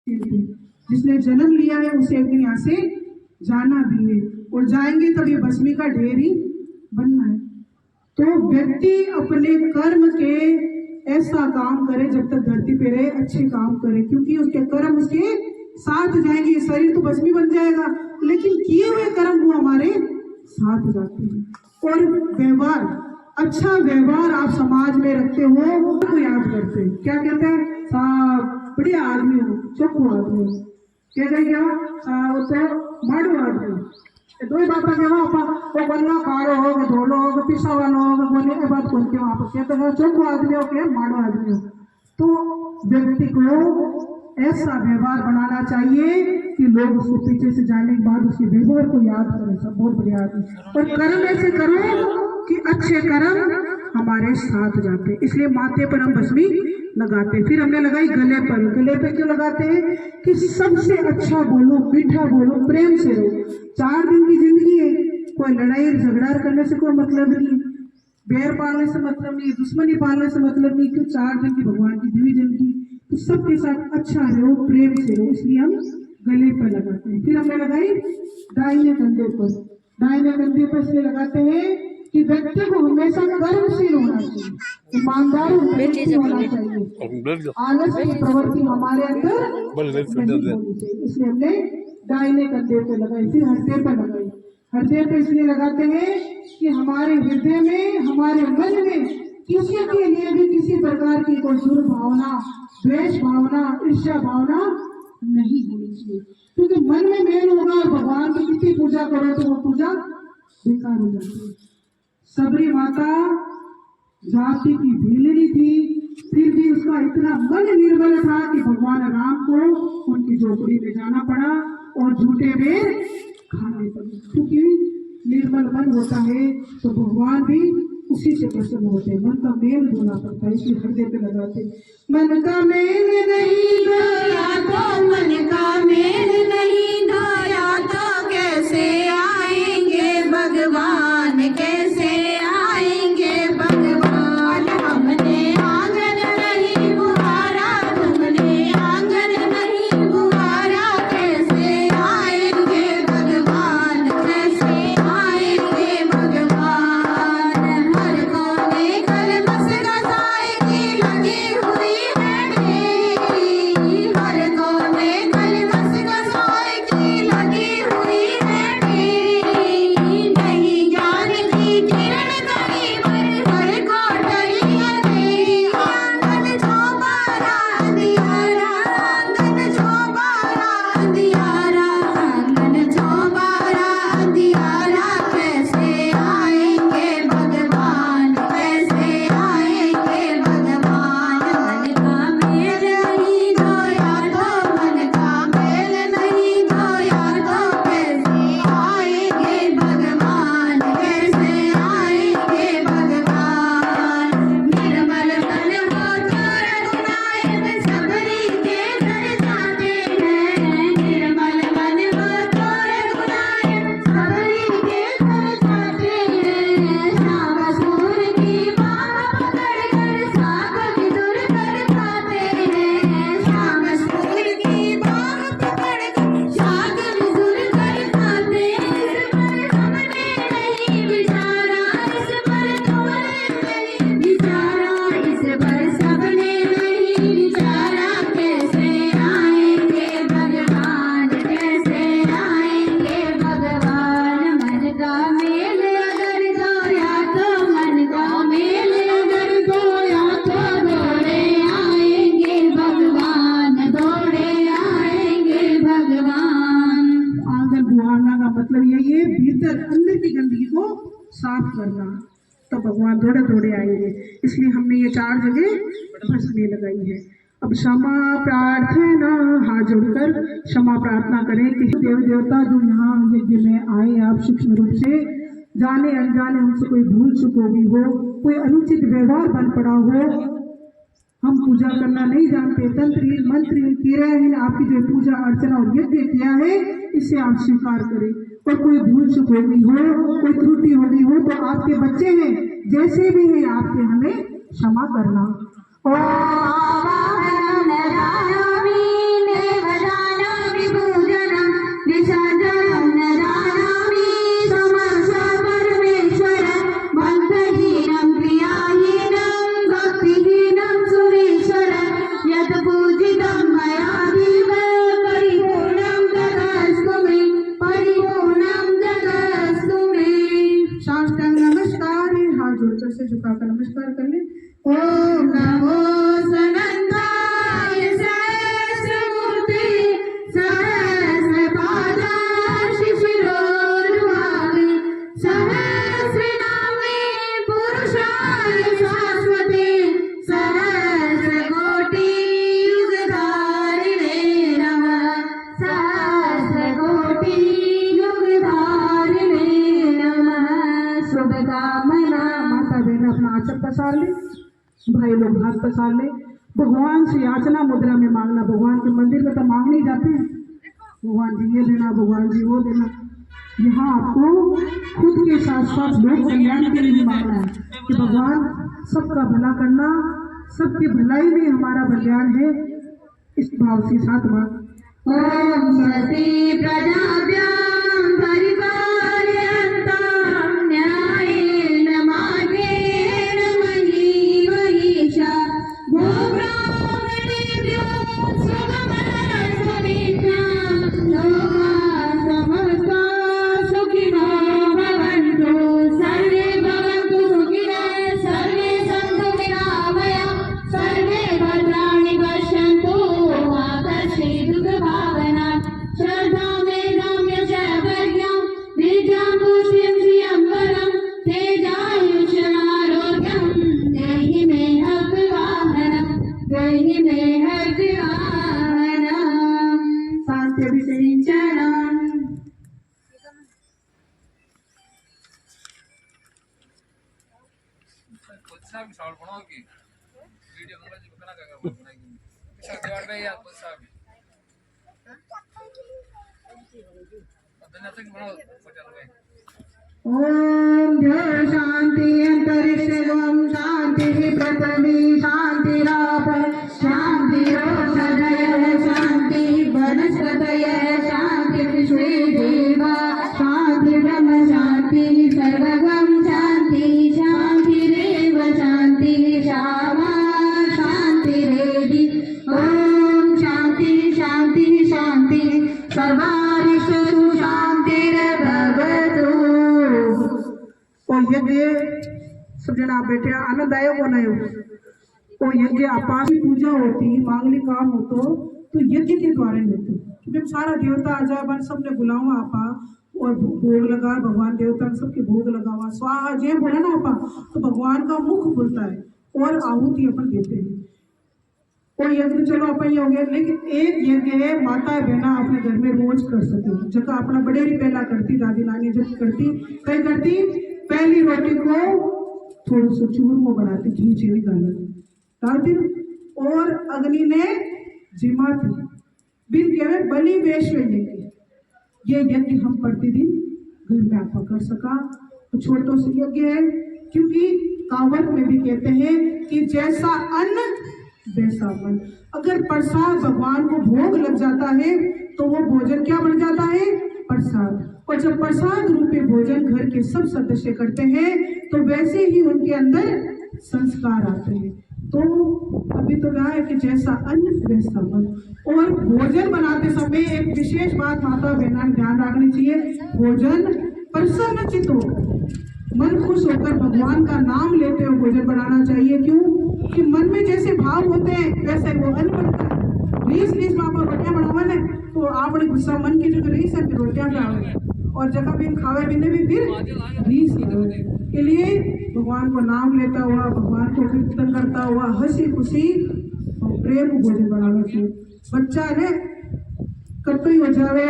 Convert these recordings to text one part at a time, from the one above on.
जिसने जन्म लिया है उसे एक दिन यहाँ से जाना भी है, और जाएंगे तब ये भस्मी का ढेर ही बनना है। तो व्यक्ति अपने कर्म के ऐसा काम करे जब तक धरती पे रहे, अच्छे काम करे, क्योंकि उसके कर्म उसके साथ जाएंगे। शरीर तो भस्मी बन जाएगा, लेकिन किए हुए कर्म वो हमारे साथ जाते हैं। और व्यवहार, अच्छा व्यवहार आप समाज में रखते हो तो याद करते हैं, क्या कहते हैं, साहब बढ़िया आदमी हो, चौखो आदमी हो, क्या कहेंगे माड़ो आदमी हो, दो ही बात है वहाँ पर बन्ना कारो हो, धोलो हो, पिसा वाला हो, बोले ये बात बोलते वहाँ पर कहते हैं चौखो आदमी हो, क्या माड़ो आदमी हो। तो व्यक्ति को ऐसा व्यवहार बनाना चाहिए कि लोग उसको पीछे से जाने के बाद उसके व्यवहार को याद करें, सब बहुत बढ़िया आदमी। और कर्म ऐसे करो कि अच्छे कर्म हमारे साथ जाते, इसलिए माथे पर हम भस्मी लगाते। फिर हमने लगाई गले पर। गले पे क्यों लगाते हैं कि सबसे अच्छा बोलो, मीठा बोलो, प्रेम से रहो। 4 दिन की जिंदगी है, कोई लड़ाई झगड़ा करने से कोई मतलब नहीं, बैर पालने से मतलब नहीं, दुश्मनी पालने से मतलब नहीं, क्यों 4 दिन की भगवान की दिव्य जिंदगी, तो सबके साथ अच्छा रहो, प्रेम से रहो, इसलिए हम गले पर लगाते हैं। फिर हमने लगाई दाहिने कंधे पर। दाहिने कंधे पर इसलिए लगाते हैं कि व्यक्ति को हमेशा कर्मशील होना चाहिए, ईमानदार होना चाहिए, आलस की प्रवृत्ति हमारे अंदर नहीं होनी चाहिए, इसलिए हमने दाहिने कंधे पे लगाई। फिर हृदय पर लगाई। हृदय पे इसलिए लगाते हैं कि हमारे हृदय में, हमारे मन में किसी के लिए भी किसी प्रकार की कोई दुर्भावना, द्वेष भावना, ईर्ष्या भावना नहीं होनी चाहिए, क्योंकि मन में मेल होगा और भगवान की कितनी पूजा करो तो वो पूजा बेकार हो जाती है। सबरी माता जाति की भीलनी थी, फिर भी उसका इतना मन निर्बल था कि भगवान राम को उनकी झोपड़ी में जाना पड़ा और झूठे में खाने पड़े, क्योंकि निर्मल मन होता है तो भगवान भी उसी से प्रसन्न होते हैं। मन का मेल धोना पड़ता है, इसलिए हृदय पे लगाते। मन का मेल नहीं धोया तो, मन का मेल नहीं धोया तो कैसे आएंगे भगवान, कैसे आएंगे भगवान। हमने आंगन नहीं बुहारा, तुमने आंगन नहीं बुहारा, कैसे आएंगे भगवान, कैसे आएंगे भगवान। हर कोने कलमस रसाई की लगी हुई है ढेरी, हर कोने कलमस रसाई की लगी हुई है ढेरी। नहीं ज्ञान की किरण कहीं पर हर कोठरी अंधेरी। आंगन झोंपारा अंधियारा, आंगन झोंपारा अंधियारा, आंगन झोंपारा अंधियारा, कैसे आएंगे भगवान, कैसे आएंगे भगवान। मन का मेल नहीं धोया तो, मन का मेल नहीं धोया तो कैसे आएंगे भगवान, कैसे आएंगे भगवान। निर्मल मन हो तो रघुनायक सबरी के घर जाते हैं, निर्मल मन हो तो रघुनायक सबरी के घर जाते हैं। श्याम सूर की बाह पकड़कर साग विदुर कर खाते हैं, श्याम सूर की बाह पकड़कर साग विदुर कर खाते हैं। इस पर हमने नहीं विचारा, इस पर तुमने नहीं विचारा, इस पर सबने नहीं विचारा, कैसे आएंगे भगवान, कैसे आएंगे भगवान। मन का मेल अगर धोया तो, मन का मेल अगर धोया तो दौड़े आएंगे भगवान, दौड़े आएंगे भगवान। आंगन बुहारना का मतलब यही है, भीतर अंदर की गंदगी को साफ करना, तो भगवान दौड़े दौड़े आएंगे। इसलिए हमने ये 4 जगह भस्मी लगाई है। अब क्षमा प्रार्थना, हाथ जोड़कर क्षमा प्रार्थना करें कि देव देवता जो यहाँ यज्ञ में आए, आप सूक्ष्म रूप से जाने अनजाने हमसे कोई भूल चूक होगी हो, कोई अनुचित व्यवहार बन पड़ा हो, हम पूजा करना नहीं जानते, तंत्र मंत्र क्रियाहीन आपकी जो पूजा अर्चना और यज्ञ किया है इसे आप स्वीकार करें। और कोई भूल चूक हो गई हो, कोई त्रुटि हो गई हो, तो आपके बच्चे हैं, जैसे भी हैं आपके, हमें क्षमा करना। पसार ले, भाई लोग हाथ पसार ले। भगवान से याचना मुद्रा में मांगना, भगवान के मंदिर में तो मांगने ही जाते हैं, भगवान जी ये देना, भगवान जी वो देना। यहाँ आपको खुद के साथ साथ लोक कल्याण के लिए भी मांगना है कि भगवान सबका भला करना, सबकी भलाई में हमारा कल्याण है। इस भाव से साथ बात ओम स्वस्ति प्रजाभ्यां परिपालयन्तां न्यायेन मार्गेण महीं महिषा गोब्राह्मणेभ्यो सुखमस्तु नित्यं लोकाः समस्ताः सुखिनो भवन्तु सर्वे भवन्तु सुखिनः सर्वे सन्तु निरामयाः सर्वे भद्राणि पश्यन्तु मा कश्चित् दुःखभाग् श्रद्धा मेधाम्य च प्रज्ञां विद्यां पुष्टिं श्रियंवरं तेजायुष्यमारोग्यं देहि मे हर्षवाहनं देहि मे हर्षवाहनं शान्तिविषयिञ्चनम्। साहब शॉट बनाओगी वीडियो बनवा जी बना क्या बनाएगी इसका जवाब है या कुछ साहब अपने तक बनाओ पटल में। ओम जय शांति अंतरिक्षम शांति पृथ्वी शांतिराप शांतिरोषधय शांति वनस्पतयः शांति विश्वे देवा शांति ब्रह्म शांति सर्वगम शांति शांतिरेव शांति शामा शांतिरेधि। ओम शांति शांति शांति सर्वारिषु शांतिर्भवतु। ओ यज्ञ सब जना बैठे आनंद आयो को नहीं ओ यज्ञ आपा की पूजा होती मांगलिक काम हो तो यज्ञ के द्वारा ही होती, क्योंकि सारा देवता आ जाए बन सबने बुलावा आपा और भोग लगा, भगवान देवता सबके भोग लगावा स्वाहा जय बोला ना आपा तो भगवान का मुख खुलता है और आहुति अपन देते हैं। और यज्ञ चलो अपन ये हो गया, लेकिन एक यज्ञ है माता बहना अपने घर में रोज कर सके, जगह अपना बड़ेरी पहला करती, दादी नानी जब करती कई करती पहली रोटी को थोड़ा सा चूरमा बनाती, घी चीनी डालती और अग्नि ने जिमाती बिन कहे बलि वैश्व यज्ञ। ये यज्ञ हम प्रतिदिन घर में आपका कर सका तो छोटो से यज्ञ है, क्योंकि कावड़ में भी कहते हैं कि जैसा अन्न वैसा मन। अगर प्रसाद भगवान को भोग लग जाता है तो वो भोजन क्या बन जाता है, प्रसाद। और जब प्रसाद रूपी भोजन घर के सब सदस्य करते हैं तो वैसे ही उनके अंदर संस्कार आते हैं। तो अभी तो कहा है कि जैसा अन्न वैसा मन। और भोजन बनाते समय एक विशेष बात माता बहना ध्यान रखनी चाहिए, भोजन प्रसन्न चित्त हो, मन खुश होकर भगवान का नाम लेते हुए भोजन बनाना चाहिए। क्यों कि मन में जैसे भाव होते हैं वैसे वो अन्न बनता है। रीस में आप रोटियां बनावन है तो आपने गुस्सा मन की जगह रीस है फिर रोटियां खावे और जगह भी खावे बिने भी फिर रीस के लिए भगवान को नाम लेता हुआ, भगवान को कीर्तन करता हुआ हंसी खुशी और प्रेम भोजन बनाना चाहिए। बच्चा ने कतई हो जावे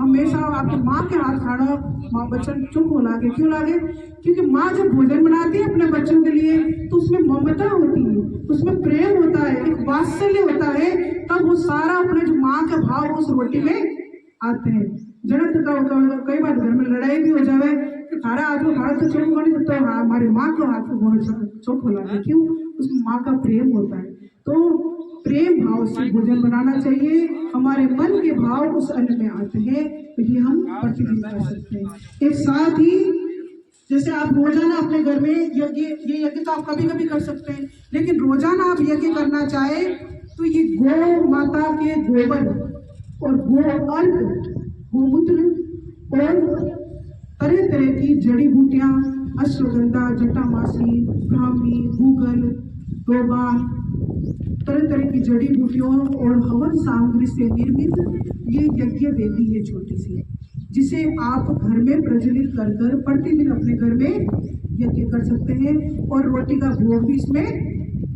हमेशा आपकी माँ के हाथ खाना, माँ बच्चन चुप हो लागे, क्यों लागे, क्योंकि माँ जब भोजन बनाती है अपने बच्चों के लिए तो उसमें ममता होती है, उसमें प्रेम होता है, एक वात्सल्य होता है, तब वो सारा अपने जो माँ के भाव उस रोटी में आते हैं। जड़त का कई बार घर में लड़ाई भी हो जावे कि थारा हाथ में खाना तो चुप होने तो हमारे माँ के हाथ में चुप हो लागे, क्यों, उसमें माँ का प्रेम होता है। तो प्रेम भाव से भोजन बनाना चाहिए, हमारे मन के भाव उस अन्न में आते हैं तो ये हम प्रतिदिन कर सकते हैं। एक साथ ही जैसे आप रोजाना अपने घर में यज्ञ, ये यज्ञ तो आप कभी कभी कर सकते हैं, लेकिन रोजाना आप यज्ञ करना चाहे तो ये गौ माता के गोबर और गो अर्घ, गोमूत्र और तरह तरह की जड़ी बूटियां, अश्वगंधा, जटामासी, ब्राह्मी, गूगल, गोबार, तरह तरह की जड़ी बूटियों और हवन सामग्री से निर्मित ये यज्ञ वेदी है छोटी सी, जिसे आप घर में प्रज्वलित कर कर प्रतिदिन अपने घर में यज्ञ कर सकते हैं और रोटी का भोग भी इसमें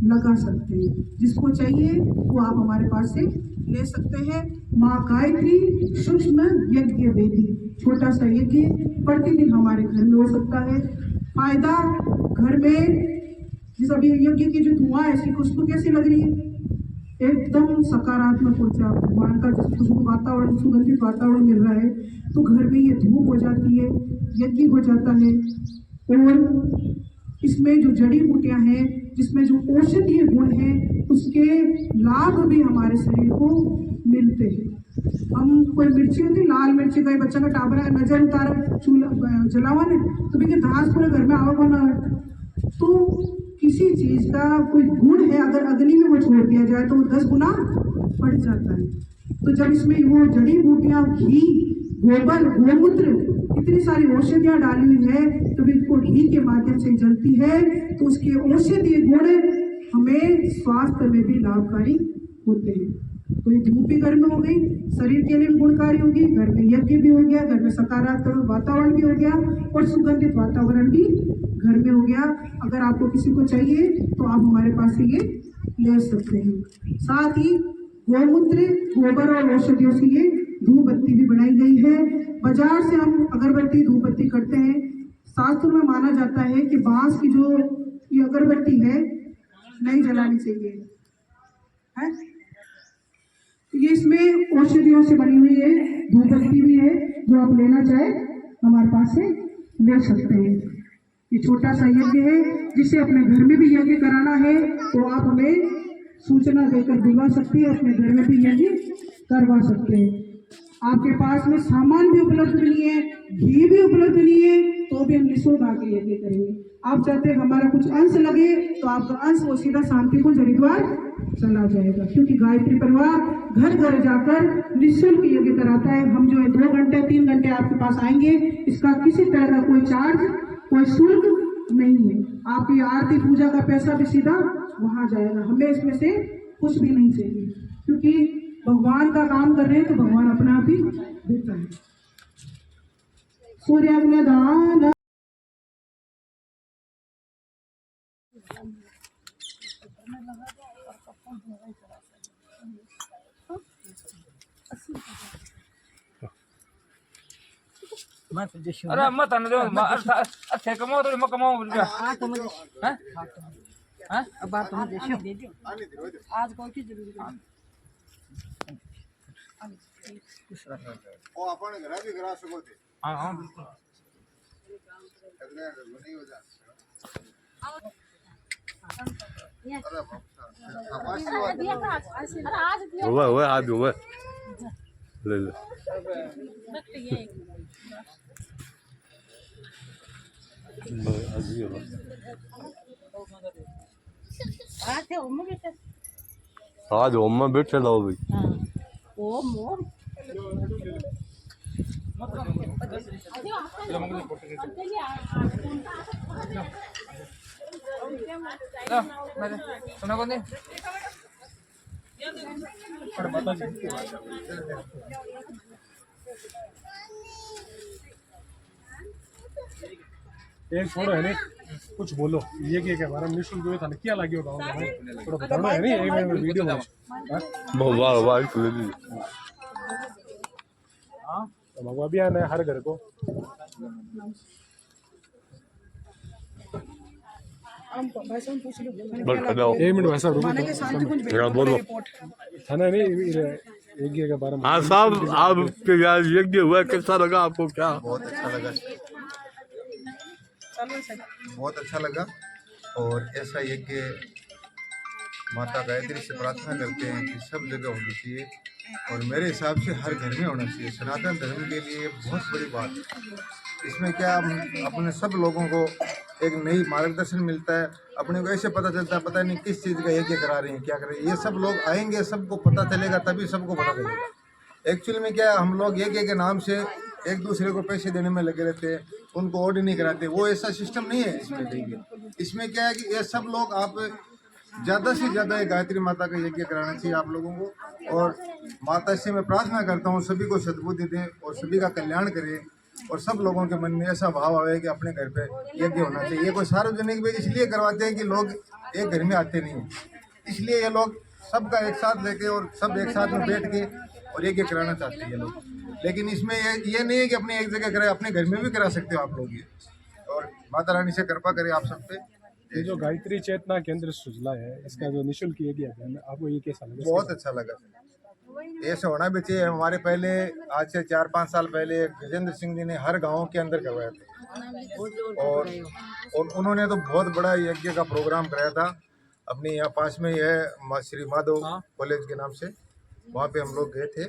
लगा सकते हैं। जिसको चाहिए वो आप हमारे पास से ले सकते हैं। माँ गायत्री सूक्ष्म यज्ञ वेदी, छोटा सा यज्ञ प्रतिदिन हमारे घर में हो सकता है। फायदा घर में जिस अभी यज्ञ की जो धुआं है इसकी खुशबू कैसी लग रही है, एकदम सकारात्मक ऊर्जा, भगवान का जिस खुशबू वातावरण, सुगंधित वातावरण मिल रहा है, तो घर में ये धूप हो जाती है, यज्ञ हो जाता है। और इसमें जो जड़ी बूटियां हैं, जिसमें जो औषधीय गुण हैं, उसके लाभ भी हमारे शरीर को मिलते हैं। हम कोई मिर्ची होती, लाल मिर्ची, कोई बच्चा का टाबरा नजर उतारा चूल्हा जलावा ने, तो भी घास पूरे घर में आवा ना। तो किसी चीज का कोई गुण है, अगर अग्नि में वो छोड़ दिया जाए तो वो 10 गुना बढ़ जाता है। तो जब इसमें वो जड़ी बूटियां, घी, गोबर, गोमूत्र, इतनी सारी औषधियां डाली हुई है, तो इसको घी के माध्यम से जलती है, तो उसके औषधीय गुण हमें स्वास्थ्य में भी लाभकारी होते हैं। तो ये धूप भी घर में हो गई, शरीर के लिए भी गुणकारी होगी, घर में यज्ञ भी हो गया, घर में सकारात्मक वातावरण भी हो गया, और सुगंधित वातावरण भी घर में हो गया। अगर आपको किसी को चाहिए तो आप हमारे पास से ये ले सकते हैं। साथ ही गौमूत्र, गोबर और औषधियों से ये धूप बत्ती भी बनाई गई है। बाजार से हम अगरबत्ती, धूप बत्ती करते हैं। शास्त्र में माना जाता है कि बांस की जो ये अगरबत्ती है नहीं जलानी चाहिए है। तो ये इसमें औषधियों से बनी हुई है, धूप बत्ती भी है, जो आप लेना चाहे हमारे पास से ले सकते हैं। ये छोटा सा यज्ञ है, जिसे अपने घर में भी यज्ञ कराना है तो आप हमें सूचना देकर बुलवा सकते हैं, अपने घर में भी यज्ञ करवा सकते हैं। आपके पास में सामान भी उपलब्ध नहीं है, घी भी उपलब्ध नहीं है, तो भी हम निःशुल्क आके यज्ञ करेंगे। आप चाहते हैं हमारा कुछ अंश लगे, तो आपका अंश वो सीधा शांतिकुंज हरिद्वार चला जाएगा, क्योंकि गायत्री परिवार घर घर जाकर निःशुल्क यज्ञ कराता है। हम जो है 2 घंटे 3 घंटे आपके पास आएंगे, इसका किसी तरह का कोई चार्ज, कोई शुल्क नहीं है। आपकी आरती पूजा का पैसा भी सीधा वहां जाएगा, हमें इसमें से कुछ भी नहीं चाहिए, क्योंकि भगवान का काम कर रहे हैं तो भगवान अपना आप ही देता है। सूर्याग्नि दान अरे मत आने दो, अच्छे कमाओ तो मत कमाओ बोल हैं हैं। अब बात तुम देखो आज कोई की जरूरत ओ अपन घर भी करा सको थे। हां हां बिल्कुल। अगले नहीं हो जा। हुआ हाथ हुआ ले ले आज होम में बैठे लाओ भाई। ओ मोर सुना कौन है एक छोड़ो है नहीं कुछ बोलो ये क्या बारे में निशुल्क जो था ना क्या लगे बताओ हमें थोड़ा बताना है नहीं एक मिनट वीडियो में वाह वाह ले ली। हां तो भगवा भी आना है हर घर को। एक मिनट वैसा रुको बोलो थाना नहीं यज्ञ के बारे में। हाँ साहब आपके यहाँ यज्ञ हुआ कैसा लगा आपको? क्या बहुत अच्छा लगा, बहुत अच्छा लगा। और ऐसा यज्ञ माता गायत्री से प्रार्थना करते हैं कि सब जगह होनी चाहिए, और मेरे हिसाब से हर घर में होना चाहिए। सनातन धर्म के लिए बहुत बड़ी बात है। इसमें क्या अपने सब लोगों को एक नई मार्गदर्शन मिलता है, अपने को ऐसे पता चलता है पता नहीं किस चीज़ का यज्ञ करा रहे हैं, क्या कर रहे हैं। ये सब लोग आएंगे, सबको पता चलेगा, तभी सबको पता चलेगा। एक्चुअली में क्या हम लोग यज्ञ के नाम से एक दूसरे को पैसे देने में लगे रहते हैं, उनको ऑर्डर नहीं कराते। वो ऐसा सिस्टम नहीं है इसमें देखिए। इसमें क्या है कि ये सब लोग आप ज़्यादा से ज़्यादा गायत्री माता का यज्ञ कराना चाहिए आप लोगों को। और माता से मैं प्रार्थना करता हूँ सभी को सद्बुद्धि दे और सभी का कल्याण करे, और सब लोगों के मन में ऐसा भाव आवे कि अपने घर पे यज्ञ होना चाहिए। ये कोई सार्वजनिक भी इसलिए करवाते हैं कि लोग एक घर में आते नहीं हैं, इसलिए ये लोग सबका एक साथ लेके और सब एक साथ में बैठ के और यज्ञ कराना चाहते हैं ये लोग। लेकिन इसमें ये नहीं है कि अपने एक जगह कराए, अपने घर में भी करा सकते हो आप लोग ये। और माता रानी से कृपा करे आप सब पे ये जो गायत्री चेतना केंद्र सुजला है, इसका जो निःशुल्क यज्ञ है, आपको ये कैसा लगा? बहुत अच्छा लगा। ऐसा होना भी चाहिए। हमारे पहले आज से 4-5 साल पहले गजेंद्र सिंह जी ने हर गांव के अंदर करवाया था और उन्होंने तो बहुत बड़ा यज्ञ का प्रोग्राम कराया था। अपने यहाँ पास में ही है श्री माधव कॉलेज के नाम से, वहाँ पे हम लोग गए थे,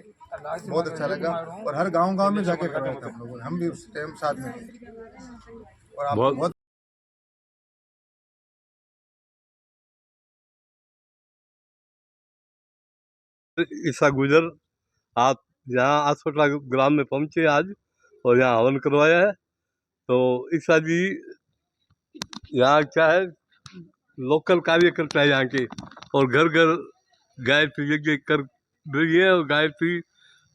बहुत अच्छा लगा। और हर गांव में जाके करवाया था हम लोगों ने, हम भी उस टाइम साथ में थे। और आप बहुत ईसा गुजर, आप यहाँ आसोटला ग्राम में पहुंचे आज और यहाँ हवन करवाया है। तो ईसा जी यहाँ क्या है, लोकल कार्यकर्ता है यहाँ के, और घर घर गायत्री यज्ञ कर रही है और गायत्री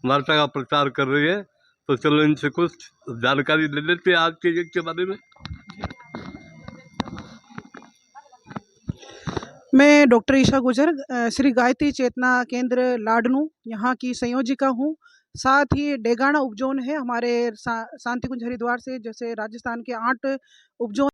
माता का प्रचार कर रही है। तो चलो इनसे कुछ जानकारी ले लेते हैं आज के यज्ञ के बारे में। मैं डॉक्टर ईशा गुजर, श्री गायत्री चेतना केंद्र लाडनू यहाँ की संयोजिका हूँ। साथ ही डेगाना उपजोन है हमारे शांति कुंज हरिद्वार से, जैसे राजस्थान के 8 उपजोन